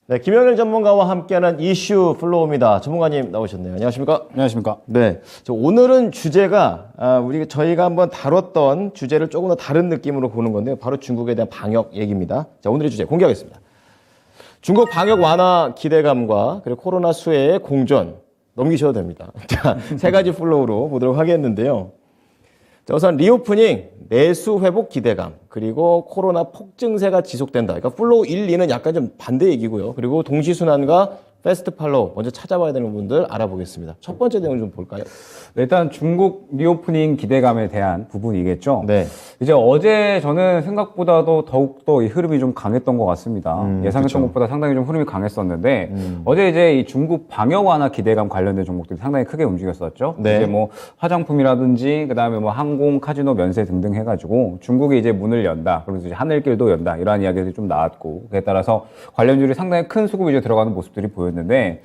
네, 김영일 전문가와 함께하는 이슈 플로우입니다. 전문가님 나오셨네요. 안녕하십니까? 안녕하십니까? 네, 오늘은 주제가 저희가 한번 다뤘던 주제를 조금 더 다른 느낌으로 보는 건데요. 바로 중국에 대한 방역 얘기입니다. 자, 오늘의 주제 공개하겠습니다. 중국 방역 완화 기대감과 그리고 코로나 수혜의 공존 넘기셔도 됩니다. 자, 세 가지 플로우로 보도록 하겠는데요. 자, 우선 리오프닝, 내수 회복 기대감, 그리고 코로나 폭증세가 지속된다. 그러니까 플로우 1, 2는 약간 좀 반대 얘기고요. 그리고 동시순환과 패스트 팔로우 먼저 찾아봐야 되는 부분들 알아보겠습니다. 첫 번째 내용 좀 볼까요? 일단 중국 리오프닝 기대감에 대한 부분이겠죠. 네. 이제 어제 저는 생각보다도 더욱더 이 흐름이 좀 강했던 것 같습니다. 예상했던 그쵸. 것보다 상당히 좀 흐름이 강했었는데 어제 이제 이 중국 방역 완화 기대감 관련된 종목들이 상당히 크게 움직였었죠. 네. 이제 뭐 화장품이라든지 그다음에 뭐 항공, 카지노, 면세 등등 해가지고 중국이 이제 문을 연다. 그러면서 이제 하늘길도 연다. 이러한 이야기들이 좀 나왔고 그에 따라서 관련주들이 상당히 큰 수급이 이제 들어가는 모습들이 보였는데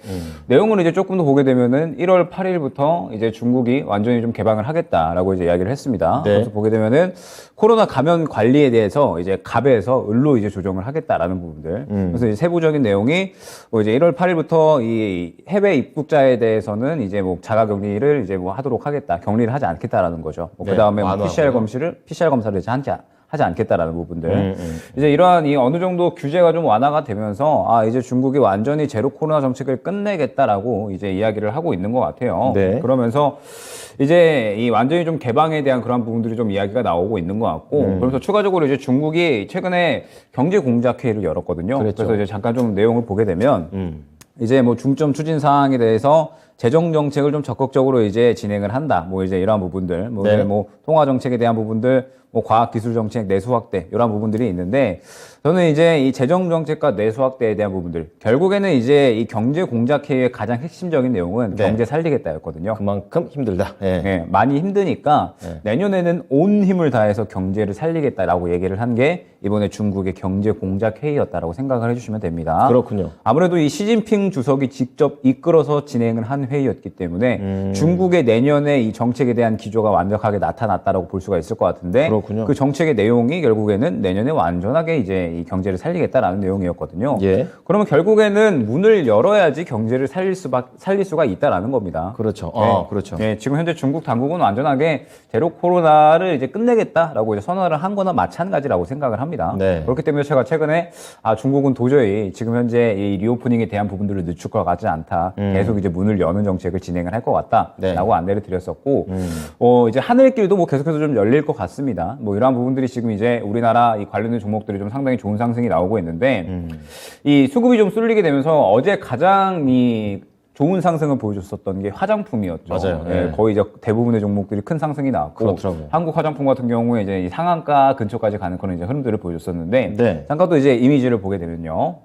내용을 이제 조금 더 보게 되면은 1월 8일부터 이제 중국이 완전히 좀 개방을 하겠다라고 이제 이야기를 했습니다. 네. 그래서 보게 되면은 코로나 감염 관리에 대해서 이제 갑에서 을로 이제 조정을 하겠다라는 부분들. 그래서 이제 세부적인 내용이 뭐 이제 1월 8일부터 이 해외 입국자에 대해서는 이제 뭐 자가 격리를 이제 뭐 하도록 하겠다. 격리를 하지 않겠다라는 거죠. 뭐 네, 그다음에 뭐 완화하고요. PCR 검사를 이제 하지 않겠다라는 부분들. 이제 이러한 이 어느 정도 규제가 좀 완화가 되면서 이제 중국이 완전히 제로 코로나 정책을 끝내겠다라고 이제 이야기를 하고 있는 것 같아요. 네. 그러면서 이제 이 완전히 좀 개방에 대한 그런 부분들이 좀 이야기가 나오고 있는 것 같고 그래서 추가적으로 이제 중국이 최근에 경제 공작 회의를 열었거든요. 그랬죠. 그래서 이제 잠깐 좀 내용을 보게 되면 이제 뭐 중점 추진 사항에 대해서 재정 정책을 좀 적극적으로 이제 진행을 한다. 뭐 이제 이러한 부분들, 뭐, 네. 뭐 통화 정책에 대한 부분들, 뭐 과학 기술 정책, 내수 확대 이런 부분들이 있는데 저는 이제 이 재정 정책과 내수 확대에 대한 부분들 결국에는 이제 이 경제 공작 회의의 가장 핵심적인 내용은 네. 경제 살리겠다였거든요. 그만큼 힘들다. 예. 예, 많이 힘드니까 내년에는 온 힘을 다해서 경제를 살리겠다라고 얘기를 한 게 이번에 중국의 경제 공작 회의였다라고 생각을 해주시면 됩니다. 그렇군요. 아무래도 이 시진핑 주석이 직접 이끌어서 진행을 한 회의였기 때문에 중국의 내년에 이 정책에 대한 기조가 완벽하게 나타났다라고 볼 수가 있을 것 같은데 그렇군요. 그 정책의 내용이 결국에는 내년에 완전하게 이제 이 경제를 살리겠다라는 내용이었거든요. 예. 그러면 결국에는 문을 열어야지 경제를 살릴 수가 있다라는 겁니다. 그렇죠. 네. 그렇죠. 네, 지금 현재 중국 당국은 완전하게 제로 코로나를 이제 끝내겠다라고 이제 선언을 한 거나 마찬가지라고 생각을 합니다. 네. 그렇기 때문에 제가 최근에 중국은 도저히 지금 현재 이 리오프닝에 대한 부분들을 늦출 것 같지 않다. 계속 이제 문을 여는 정책을 진행을 할 것 같다라고 네. 안내를 드렸었고, 이제 하늘길도 뭐 계속해서 좀 열릴 것 같습니다. 뭐 이러한 부분들이 지금 이제 우리나라 이 관련된 종목들이 좀 상당히 좋은 상승이 나오고 있는데, 이 수급이 좀 쏠리게 되면서 어제 가장 이 좋은 상승을 보여줬었던 게 화장품이었죠. 맞아요. 예, 네. 거의 이제 대부분의 종목들이 큰 상승이 나왔고, 그렇더라고요. 한국 화장품 같은 경우에 이제 이 상한가 근처까지 가는 그런 이제 흐름들을 보여줬었는데, 네. 잠깐 또 이제 이미지를 보게 되면요.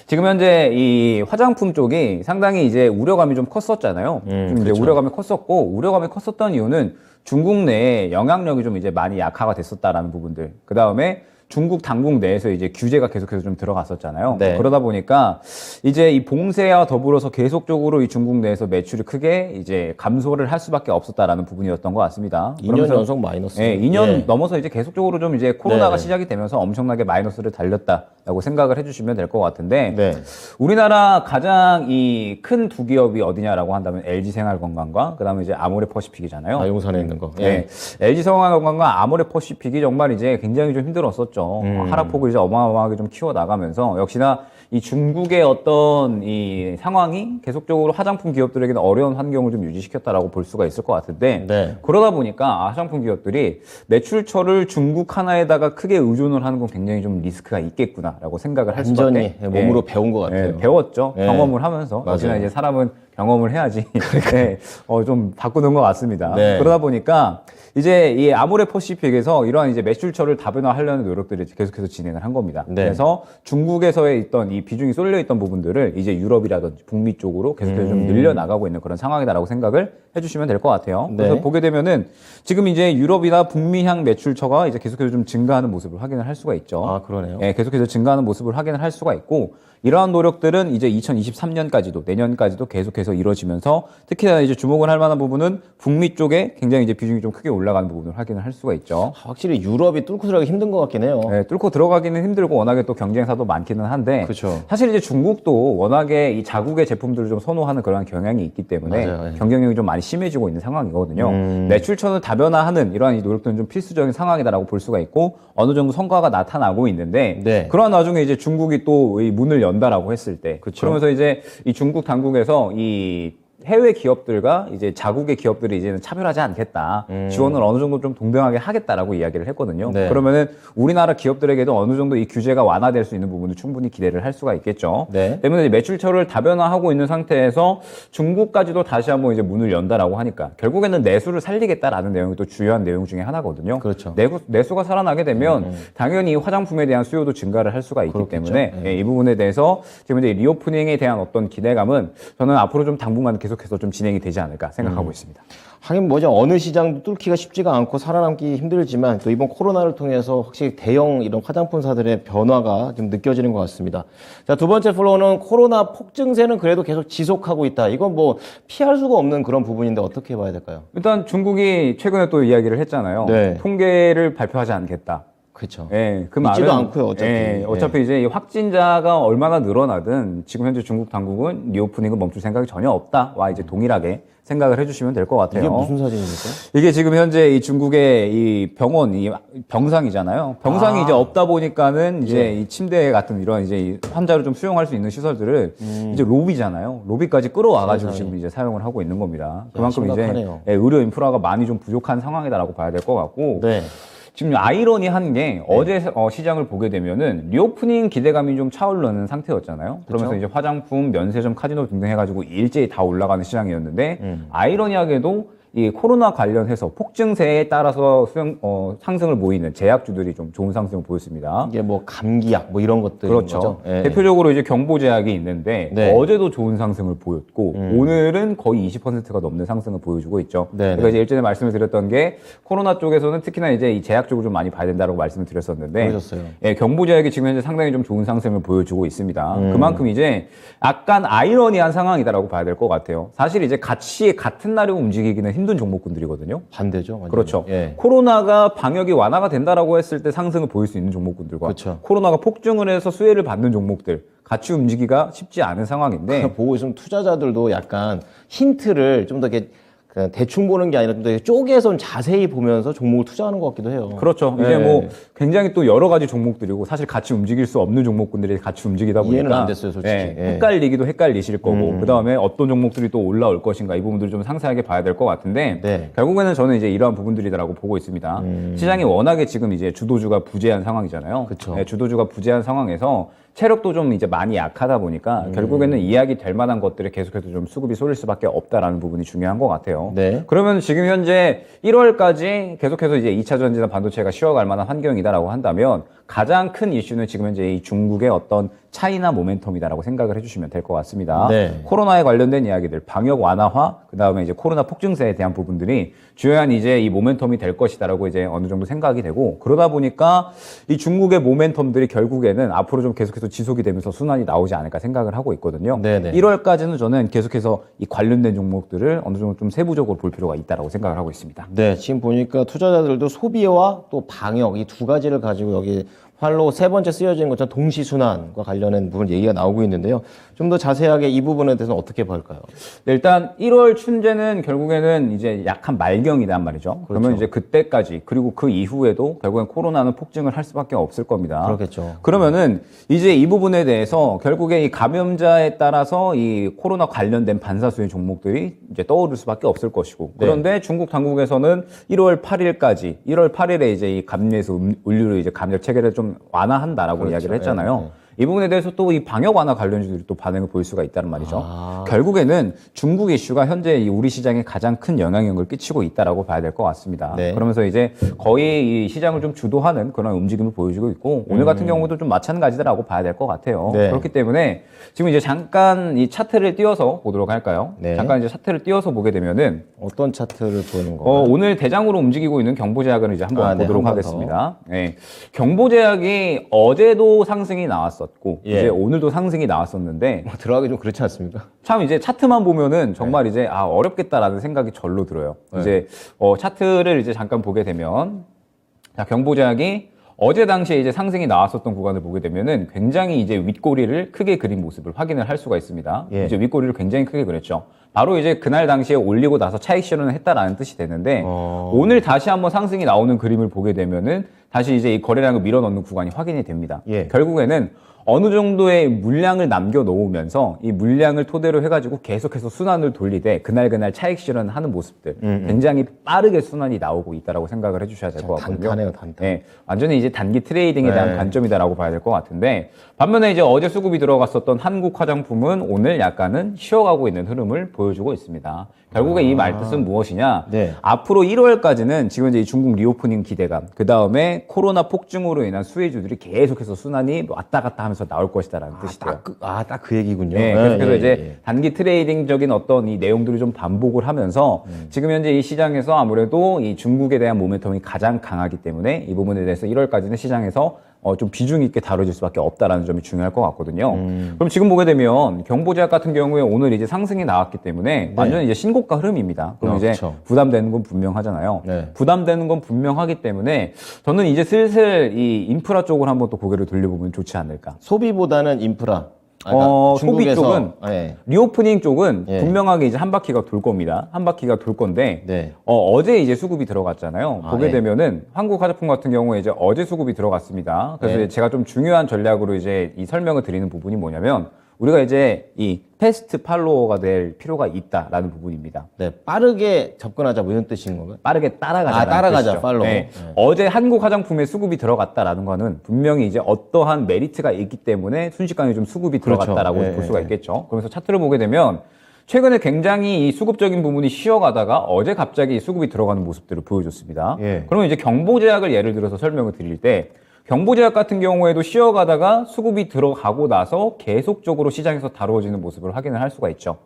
지금 현재 이 화장품 쪽이 상당히 이제 우려감이 좀 컸었잖아요. 좀 이제 그렇죠. 우려감이 컸었고, 우려감이 컸었던 이유는 중국 내에 영향력이 좀 이제 많이 약화가 됐었다라는 부분들. 그 다음에 중국 당국 내에서 이제 규제가 계속해서 좀 들어갔었잖아요. 네. 그러다 보니까 이제 이 봉쇄와 더불어서 계속적으로 이 중국 내에서 매출이 크게 이제 감소를 할 수밖에 없었다라는 부분이었던 것 같습니다. 2년 그러면서 연속 마이너스. 네, 2년 예. 넘어서 이제 계속적으로 좀 이제 코로나가 네. 시작이 되면서 엄청나게 마이너스를 달렸다라고 생각을 해주시면 될 것 같은데 네. 우리나라 가장 이 큰 두 기업이 어디냐라고 한다면 LG생활건강과 그다음에 이제 아모레퍼시픽이잖아요. 용산에 있는 거. 네. LG생활건강과 아모레퍼시픽이 정말 이제 굉장히 좀 힘들었었죠. 하락폭을 이제 어마어마하게 좀 키워나가면서 역시나 이 중국의 어떤 이 상황이 계속적으로 화장품 기업들에게는 어려운 환경을 좀 유지시켰다라고 볼 수가 있을 것 같은데 네. 그러다 보니까 화장품 기업들이 매출처를 중국 하나에다가 크게 의존을 하는 건 굉장히 좀 리스크가 있겠구나라고 생각을 할 완전히 수밖에 몸으로 배운 것 같아요. 예, 배웠죠. 예. 경험을 하면서 맞아요. 역시나 이제 사람은 경험을 해야지 네, 좀 바꾸는 것 같습니다. 네. 그러다 보니까 이제 이 아모레퍼시픽에서 이러한 이제 매출처를 다변화하려는 노력들을 계속해서 진행을 한 겁니다. 네. 그래서 중국에서의 있던 이 비중이 쏠려 있던 부분들을 이제 유럽이라든지 북미 쪽으로 계속해서 좀 늘려 나가고 있는 그런 상황이다라고 생각을 해주시면 될 것 같아요. 네. 그래서 보게 되면은 지금 이제 유럽이나 북미향 매출처가 이제 계속해서 좀 증가하는 모습을 확인을 할 수가 있죠. 그러네요. 예, 계속해서 증가하는 모습을 확인을 할 수가 있고 이러한 노력들은 이제 2023년까지도 내년까지도 계속해서 이루어지면서 특히나 이제 주목을 할 만한 부분은 북미 쪽에 굉장히 이제 비중이 좀 크게 올라가는 부분을 확인을 할 수가 있죠. 확실히 유럽이 뚫고 들어가기 힘든 것 같긴 해요. 네, 뚫고 들어가기는 힘들고 워낙에 또 경쟁사도 많기는 한데 그렇죠. 사실 이제 중국도 워낙에 이 자국의 제품들을 좀 선호하는 그런 경향이 있기 때문에 맞아요. 예. 경쟁력이 좀 많이 심해지고 있는 상황이거든요. 매출처는 다변화하는 이러한 이 노력들은 좀 필수적인 상황이다라고 볼 수가 있고 어느 정도 성과가 나타나고 있는데 네. 그러한 와중에 이제 중국이 또 이 문을 연다라고 했을 때 그쵸. 그러면서 이제 이 중국 당국에서 이 해외 기업들과 이제 자국의 기업들이 이제는 차별하지 않겠다. 지원을 어느 정도 좀 동등하게 하겠다라고 이야기를 했거든요. 네. 그러면은 우리나라 기업들에게도 어느 정도 이 규제가 완화될 수 있는 부분을 충분히 기대를 할 수가 있겠죠. 네. 때문에 이제 매출처를 다변화하고 있는 상태에서 중국까지도 다시 한번 이제 문을 연다라고 하니까 결국에는 내수를 살리겠다라는 내용이 또 주요한 내용 중에 하나거든요. 그렇죠. 내수가 살아나게 되면 당연히 화장품에 대한 수요도 증가를 할 수가 있기 그렇겠죠. 때문에 예, 이 부분에 대해서 지금 이제 리오프닝에 대한 어떤 기대감은 저는 앞으로 좀 당분간 계속해서 좀 진행이 되지 않을까 생각하고 있습니다. 하긴 뭐죠. 어느 시장도 뚫기가 쉽지가 않고 살아남기 힘들지만 또 이번 코로나를 통해서 확실히 대형 이런 화장품사들의 변화가 좀 느껴지는 것 같습니다. 자, 두 번째 플로어는 코로나 폭증세는 그래도 계속 지속하고 있다. 이건 뭐 피할 수가 없는 그런 부분인데 어떻게 봐야 될까요? 일단 중국이 최근에 또 이야기를 했잖아요. 네. 통계를 발표하지 않겠다. 그렇죠. 예, 그 있지도 말은 않고요, 어차피. 어차피 이제 이 확진자가 얼마나 늘어나든 지금 현재 중국 당국은 리오프닝을 멈출 생각이 전혀 없다와 이제 동일하게 생각을 해주시면 될 것 같아요. 이게 무슨 사진입니까? 이게 지금 현재 이 중국의 이 병원, 이 병상이잖아요. 병상이 이제 없다 보니까는 이제 이 침대 같은 이런 이제 이 환자를 좀 수용할 수 있는 시설들을 이제 로비잖아요. 로비까지 끌어와가지고 세상에. 지금 이제 사용을 하고 있는 겁니다. 그만큼 이제 심각하네요. 예, 의료 인프라가 많이 좀 부족한 상황이다라고 봐야 될 것 같고. 네. 지금 아이러니한 게 어제 시장을 보게 되면은 리오프닝 기대감이 좀 차오르는 상태였잖아요. 그러면서 이제 화장품, 면세점, 카지노 등등 해가지고 일제히 다 올라가는 시장이었는데 아이러니하게도 이 코로나 관련해서 폭증세에 따라서 상승을 보이는 제약주들이 좀 좋은 상승을 보였습니다. 이게 뭐 감기약 뭐 이런 것들 그렇죠. 예. 대표적으로 이제 경보제약이 있는데 네. 어제도 좋은 상승을 보였고 오늘은 거의 20%가 넘는 상승을 보여주고 있죠. 네, 그러니까 이제 일전에 말씀을 드렸던 게 코로나 쪽에서는 특히나 이제 이 제약 쪽을 좀 많이 봐야 된다고 말씀을 드렸었는데 그러셨어요. 예, 경보제약이 지금 현재 상당히 좀 좋은 상승을 보여주고 있습니다. 그만큼 이제 약간 아이러니한 상황이다라고 봐야 될 것 같아요. 사실 이제 같은 날에 움직이기는 힘든 종목군들이거든요. 반대죠. 완전히. 그렇죠. 예. 코로나가 방역이 완화가 된다라고 했을 때 상승을 보일 수 있는 종목군들과 그렇죠. 코로나가 폭증을 해서 수혜를 받는 종목들 같이 움직이기가 쉽지 않은 상황인데 보고 있으면 투자자들도 약간 힌트를 좀 더 이렇게 그냥 대충 보는 게 아니라 좀 더 쪼개서 자세히 보면서 종목을 투자하는 것 같기도 해요. 그렇죠. 이제 예. 뭐 굉장히 또 여러 가지 종목들이고 사실 같이 움직일 수 없는 종목군들이 같이 움직이다 보니까 이해는 안 됐어요, 솔직히. 예, 예. 헷갈리기도 헷갈리실 거고 그다음에 어떤 종목들이 또 올라올 것인가 이 부분들을 좀 상세하게 봐야 될 것 같은데 네. 결국에는 저는 이제 이러한 부분들이다라고 보고 있습니다. 시장이 워낙에 지금 이제 주도주가 부재한 상황이잖아요. 그쵸. 예, 주도주가 부재한 상황에서 체력도 좀 이제 많이 약하다 보니까 결국에는 이야기 될 만한 것들에 계속해서 좀 수급이 쏠릴 수밖에 없다라는 부분이 중요한 것 같아요. 네. 그러면 지금 현재 1월까지 계속해서 이제 2차 전지나 반도체가 쉬어갈 만한 환경이다라고 한다면 가장 큰 이슈는 지금 현재 이 중국의 어떤 차이나 모멘텀이다라고 생각을 해주시면 될 것 같습니다. 네. 코로나에 관련된 이야기들, 방역 완화화, 그 다음에 이제 코로나 폭증세에 대한 부분들이 주요한 이제 이 모멘텀이 될 것이다라고 이제 어느 정도 생각이 되고 그러다 보니까 이 중국의 모멘텀들이 결국에는 앞으로 좀 계속해서 지속이 되면서 순환이 나오지 않을까 생각을 하고 있거든요. 네네. 1월까지는 저는 계속해서 이 관련된 종목들을 어느 정도 좀 세부적으로 볼 필요가 있다라고 생각을 하고 있습니다. 네, 지금 보니까 투자자들도 소비와 또 방역 이 두 가지를 가지고 여기 활로 세 번째 쓰여진 것처럼 동시순환과 관련된 부분 얘기가 나오고 있는데요. 좀 더 자세하게 이 부분에 대해서는 어떻게 볼까요? 네, 일단 1월 춘제는 결국에는 이제 약한 말경이란 말이죠. 그러면 이제 그때까지 그리고 그 이후에도 결국엔 코로나는 폭증을 할 수밖에 없을 겁니다. 그렇겠죠. 그러면은 이제 이 부분에 대해서 결국에 이 감염자에 따라서 이 코로나 관련된 반사수의 종목들이 이제 떠오를 수밖에 없을 것이고 그런데 중국 당국에서는 1월 8일까지 1월 8일에 이제 이 감염에서 인류를 이제 감염 체계를 좀 완화한다라고 그렇죠. 이야기를 했잖아요. 이 부분에 대해서 또 이 방역 완화 관련주들이 또 반응을 보일 수가 있다는 말이죠. 아. 결국에는 중국 이슈가 현재 이 우리 시장에 가장 큰 영향력을 끼치고 있다라고 봐야 될 것 같습니다. 네. 그러면서 이제 거의 이 시장을 좀 주도하는 그런 움직임을 보여주고 있고 오늘 같은 경우도 좀 마찬가지다라고 봐야 될 것 같아요. 네. 그렇기 때문에 지금 이제 잠깐 이 차트를 띄워서 보도록 할까요? 네. 잠깐 이제 차트를 띄워서 보게 되면은 어떤 차트를 보는 건가요? 오늘 대장으로 움직이고 있는 경보제약을 이제 한번 네, 보도록 한번 하겠습니다. 네. 경보제약이 어제도 상승이 나왔었죠. 나왔었고 예. 이제 오늘도 상승이 나왔었는데 들어가기 좀 그렇지 않습니까? 참 이제 차트만 보면은 정말 이제 어렵겠다라는 생각이 절로 들어요. 이제 차트를 이제 잠깐 보게 되면 자, 경보제약이 어제 당시에 이제 상승이 나왔었던 구간을 보게 되면은 굉장히 이제 윗꼬리를 크게 그린 모습을 확인을 할 수가 있습니다. 예. 이제 윗꼬리를 굉장히 크게 그렸죠. 바로 이제 그날 당시에 올리고 나서 차익 실현을 했다라는 뜻이 되는데 오늘 다시 한번 상승이 나오는 그림을 보게 되면은 다시 이제 이 거래량을 밀어넣는 구간이 확인이 됩니다. 예. 결국에는 어느 정도의 물량을 남겨 놓으면서 이 물량을 토대로 해가지고 계속해서 순환을 돌리되 그날 차익 실현을 하는 모습들 굉장히 빠르게 순환이 나오고 있다라고 생각을 해주셔야 될 것 같거든요. 단타네요, 단타. 네, 완전히 이제 단기 트레이딩에 대한 네. 관점이다라고 봐야 될 것 같은데 반면에 이제 어제 수급이 들어갔었던 한국 화장품은 오늘 약간은 쉬어가고 있는 흐름을 보여주고 있습니다. 결국에 이 말뜻은 무엇이냐? 네. 앞으로 1월까지는 지금 이제 이 중국 리오프닝 기대감, 그 다음에 코로나 폭증으로 인한 수혜주들이 계속해서 순환이 왔다 갔다 하면서 나올 것이다라는 뜻이고요. 딱 그 얘기군요. 네, 계속해서 예, 이제 예. 단기 트레이딩적인 어떤 이 내용들을 좀 반복을 하면서 지금 현재 이 시장에서 아무래도 이 중국에 대한 모멘텀이 가장 강하기 때문에 이 부분에 대해서 1월까지는 시장에서 좀 비중 있게 다뤄질 수밖에 없다라는 점이 중요할 것 같거든요. 그럼 지금 보게 되면 경보제약 같은 경우에 오늘 이제 상승이 나왔기 때문에 완전 이제 신고가 흐름입니다. 그럼 이제 그렇죠. 부담되는 건 분명하잖아요. 네. 부담되는 건 분명하기 때문에 저는 이제 슬슬 이 인프라 쪽을 한번 또 고개를 돌려보면 좋지 않을까. 소비보다는 인프라. 소비 쪽은 예. 리오프닝 쪽은 예. 분명하게 이제 한 바퀴가 돌 겁니다. 한 바퀴가 돌 건데 네. 어제 이제 수급이 들어갔잖아요. 보게 예. 되면은 한국 화장품 같은 경우에 이제 어제 수급이 들어갔습니다. 그래서 네. 이제 제가 좀 중요한 전략으로 이제 이 설명을 드리는 부분이 뭐냐면 우리가 이제 이 패스트 팔로워가 될 필요가 있다라는 부분입니다. 네, 빠르게 접근하자 뭐 이런 뜻인 건가요? 빠르게 따라가자. 따라가자, 팔로우. 네. 어제 한국 화장품에 수급이 들어갔다라는 거는 분명히 이제 어떠한 메리트가 있기 때문에 순식간에 좀 수급이 그렇죠. 들어갔다라고 네, 볼 수가 네. 있겠죠. 그러면서 차트를 보게 되면 최근에 굉장히 이 수급적인 부분이 쉬어가다가 어제 갑자기 수급이 들어가는 모습들을 보여줬습니다. 예. 그러면 이제 경보제약을 예를 들어서 설명을 드릴 때 경보제약 같은 경우에도 쉬어가다가 수급이 들어가고 나서 계속적으로 시장에서 다루어지는 모습을 확인을 할 수가 있죠.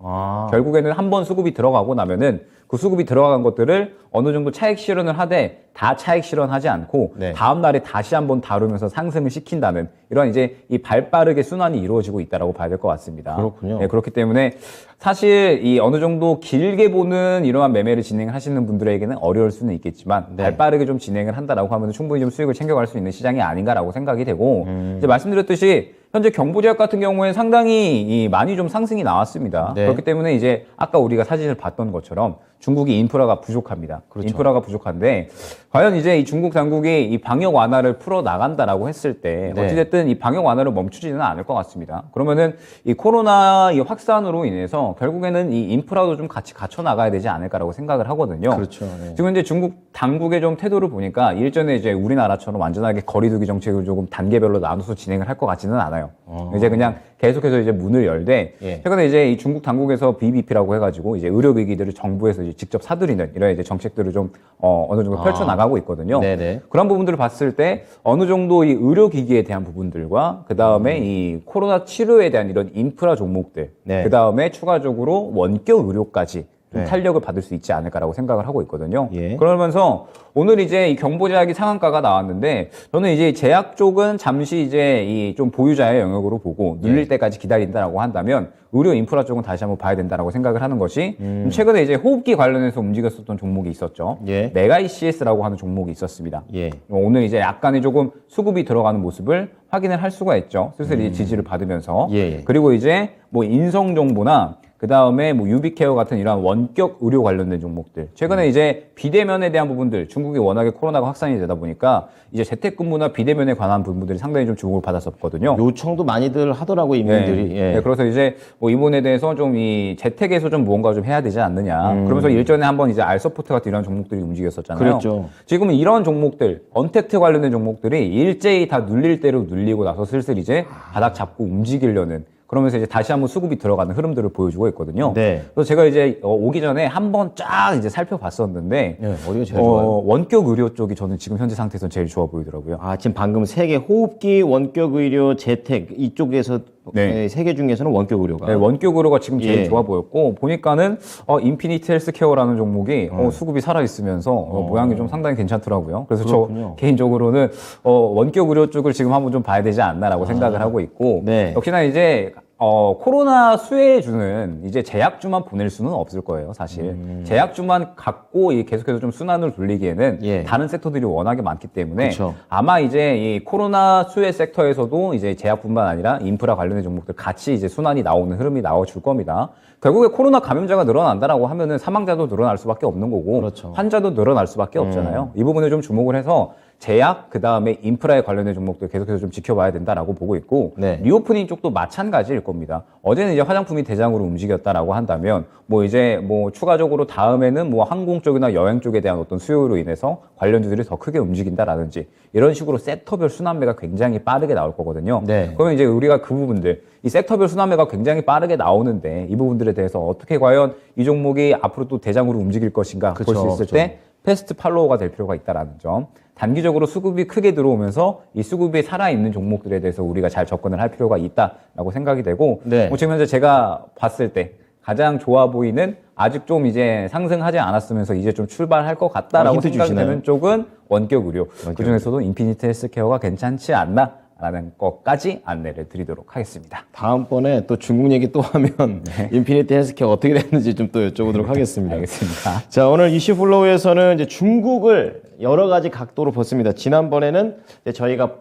결국에는 한번 수급이 들어가고 나면은 그 수급이 들어간 것들을 어느 정도 차익 실현을 하되 다 차익 실현하지 않고 네. 다음 날에 다시 한번 다루면서 상승을 시킨다는 이런 이제 이 발빠르게 순환이 이루어지고 있다라고 봐야 될 것 같습니다. 그렇군요. 네, 그렇기 때문에 사실 이 어느 정도 길게 보는 이러한 매매를 진행을 하시는 분들에게는 어려울 수는 있겠지만 네. 발빠르게 좀 진행을 한다라고 하면 충분히 좀 수익을 챙겨갈 수 있는 시장이 아닌가라고 생각이 되고 이제 말씀드렸듯이 현재 경보제약 같은 경우에 상당히 많이 좀 상승이 나왔습니다. 네. 그렇기 때문에 이제 아까 우리가 사진을 봤던 것처럼 중국이 인프라가 부족합니다. 그렇죠. 인프라가 부족한데 과연 이제 이 중국 당국이 이 방역 완화를 풀어 나간다라고 했을 때 네. 어찌됐든 이 방역 완화를 멈추지는 않을 것 같습니다. 그러면은 이 코로나 이 확산으로 인해서 결국에는 이 인프라도 좀 같이 갖춰 나가야 되지 않을까라고 생각을 하거든요. 그렇죠. 네. 지금 이제 중국 당국의 좀 태도를 보니까 일전에 이제 우리나라처럼 완전하게 거리두기 정책을 조금 단계별로 나눠서 진행을 할 것 같지는 않아요. 이제 그냥 계속해서 이제 문을 열되 예. 최근에 이제 이 중국 당국에서 BBP라고 해가지고 이제 의료기기들을 정부에서 이제 직접 사들이는 이런 이제 정책들을 좀 어느 정도 펼쳐 나가고 있거든요. 네네. 그런 부분들을 봤을 때 어느 정도 이 의료기기에 대한 부분들과 그 다음에 이 코로나 치료에 대한 이런 인프라 종목들, 네. 그 다음에 추가적으로 원격 의료까지 좀 네. 탄력을 받을 수 있지 않을까라고 생각을 하고 있거든요. 예. 그러면서 오늘 이제 이 경보제약이 상한가가 나왔는데 저는 이제 제약 쪽은 잠시 이제 이 좀 보유자의 영역으로 보고 눌릴 예. 때까지 기다린다라고 한다면 의료 인프라 쪽은 다시 한번 봐야 된다라고 생각을 하는 것이 최근에 이제 호흡기 관련해서 움직였었던 종목이 있었죠. 예. 메가이CS라고 하는 종목이 있었습니다. 예. 오늘 이제 약간의 조금 수급이 들어가는 모습을 확인을 할 수가 있죠. 슬슬 이 지지를 받으면서. 예. 그리고 이제 뭐 인성정보나 그 다음에 뭐 유비케어 같은 이런 원격 의료 관련된 종목들. 최근에 이제 비대면에 대한 부분들, 중국이 워낙에 코로나가 확산이 되다 보니까 이제 재택근무나 비대면에 관한 부분들이 상당히 좀 주목을 받았었거든요. 요청도 많이들 하더라고 인민들이. 네. 예. 네, 그래서 이제 뭐 이 부분에 대해서 좀 이 재택에서 좀 무언가 좀 해야 되지 않느냐. 그러면서 일전에 한번 이제 알서포트 같은 이런 종목들이 움직였었잖아요. 그랬죠. 지금은 이런 종목들, 언택트 관련된 종목들이 일제히 다 눌릴 대로 눌리고 나서 슬슬 이제 바닥 잡고 움직이려는 그러면서 이제 다시 한번 수급이 들어가는 흐름들을 보여주고 있거든요. 네. 그래서 제가 이제 오기 전에 한번 쫙 이제 살펴봤었는데 예, 어디가 제일 좋아요? 원격 의료 쪽이 저는 지금 현재 상태에서 제일 좋아 보이더라고요. 지금 방금 세계 호흡기, 원격 의료, 재택 이쪽에서 네. 세 개 중에서는 원격 의료가. 네, 원격 의료가 지금 제일 예. 좋아 보였고 보니까는 인피니티 헬스케어라는 종목이 수급이 살아 있으면서 모양이 좀 상당히 괜찮더라고요. 그래서 그렇군요. 저 개인적으로는 원격 의료 쪽을 지금 한번 좀 봐야 되지 않나라고 생각을 하고 있고 네. 역시나 이제 코로나 수혜주는 이제 제약주만 보낼 수는 없을 거예요, 사실. 제약주만 갖고 계속해서 좀 순환을 돌리기에는 예. 다른 섹터들이 워낙에 많기 때문에 그쵸. 아마 이제 이 코로나 수혜 섹터에서도 이제 제약뿐만 아니라 인프라 관련된 종목들 같이 이제 순환이 나오는 흐름이 나와줄 겁니다. 결국에 코로나 감염자가 늘어난다라고 하면은 사망자도 늘어날 수밖에 없는 거고 그렇죠. 환자도 늘어날 수밖에 없잖아요. 이 부분을 좀 주목을 해서 제약, 그 다음에 인프라에 관련된 종목들 계속해서 좀 지켜봐야 된다라고 보고 있고, 네. 리오프닝 쪽도 마찬가지일 겁니다. 어제는 이제 화장품이 대장으로 움직였다라고 한다면, 뭐 이제 뭐 추가적으로 다음에는 뭐 항공 쪽이나 여행 쪽에 대한 어떤 수요로 인해서 관련주들이 더 크게 움직인다라든지, 이런 식으로 섹터별 순환매가 굉장히 빠르게 나올 거거든요. 네. 그러면 이제 우리가 그 부분들, 이 섹터별 순환매가 굉장히 빠르게 나오는데, 이 부분들에 대해서 어떻게 과연 이 종목이 앞으로 또 대장으로 움직일 것인가 볼 수 있을 때, 패스트 팔로워가 될 필요가 있다라는 점. 단기적으로 수급이 크게 들어오면서 이 수급이 살아있는 종목들에 대해서 우리가 잘 접근을 할 필요가 있다라고 생각이 되고, 네. 뭐 지금 현재 제가 봤을 때 가장 좋아 보이는 아직 좀 이제 상승하지 않았으면서 이제 좀 출발할 것 같다라고 힌트 생각이 주시나요? 되는 쪽은 원격 의료. 그 중에서도 인피니티 헬스케어가 괜찮지 않나라는 것까지 안내를 드리도록 하겠습니다. 다음번에 또 중국 얘기 또 하면 인피니티 헬스케어 어떻게 됐는지 좀 또 여쭤보도록 하겠습니다. 알겠습니다. 자, 오늘 이슈 플로우에서는 이제 중국을 여러 가지 각도로 봤습니다. 지난번에는 이제 저희가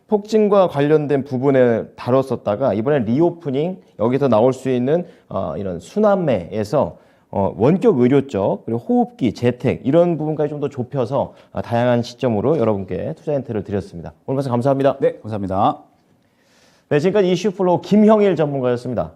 폭증과 관련된 부분을 다뤘었다가 이번엔 리오프닝, 여기서 나올 수 있는 이런 순환매에서 원격 의료 쪽, 그리고 호흡기, 재택 이런 부분까지 좀 더 좁혀서 다양한 시점으로 여러분께 투자 힌트를 드렸습니다. 오늘 말씀 감사합니다. 네, 감사합니다. 네, 지금까지 이슈 플로우 김형일 전문가였습니다.